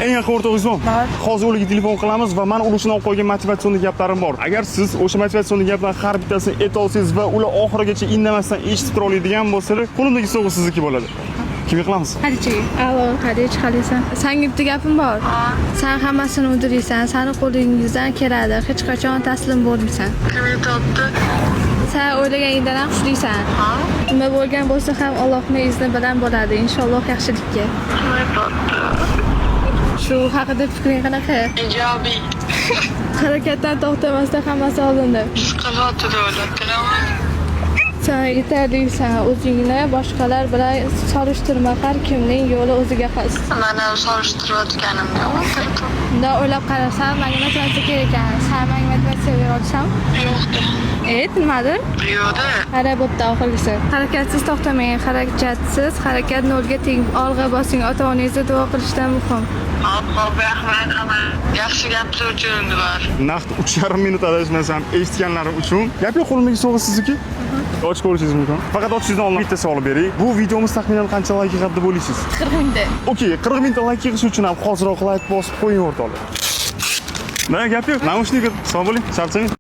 Eng yaqin o'rtog'ingizmi? Hozir ularga telefon qilamiz va men urushni olib qo'ygan motivatsion gaplarim bor. Agar siz o'sha motivatsion gaplarning har bittasini ayta olsangiz va ular oxirigacha indamasdan eshitib tura oladigan bo'lsalar, qo'limdagi sovg'a sizniki bo'ladi. Kimga qilamiz? Hadichaga. Allo, Hadich, qalisan? Senga bitta gapim bor. Sen hammasini udiraysan, seni qo'lingizdan keladi. Hech qachon taslim bo'lmaysan. Kim aytibdi? Sen o'ylaganingdan ham kuchlisan. Nima bo'lgan bo'lsa ham Allohning izni bilan bo'ladi. Inshaalloh yaxshilikka. Kim aytibdi? Shu haqida fikring qanaqa? Ijobiy. Harakatdan to'xtamasdan hammasi oldinda. Qiloti davlatlarimi? Sen yetarlisan, o'zingni boshqalar bilan solishtirma, har kimning yo'li o'ziga xos. Mana solishtirayotganim yo'q. Unda o'ylab qarasam, menga motivatsiya kerak ekan. Sen menga motivatsiya bera olasanmi? Yo'qda. Nimadir? Yo'qda. Qara bo'pti oxirgisi. Harakatsiz to'xtamang, harakatsiz, harakat nolga teng. Olg'a bosing, ota-onangizni duo qilishdan muhim. Hop, rahmat, ama yaxshi gap so'zinglar. Naqd 3,5 minut adashmasam eshitganlarim uchun. Gap yo'q, qo'limdagi sovg'a sizniki. Ochib ko'rishingiz mumkin. Faqat ochishdan oldin bitta savol bering. Bu videomiz taxminan qancha layk yig'adi deb o'ylaysiz? 40 mingta. Okey, 40 mingta layk yig'ish uchun ham hoziroq layk bosib qo'ying o'rtoqlar. Mana gap yo'q. Naushnik, sog' bo'ling, charchamang.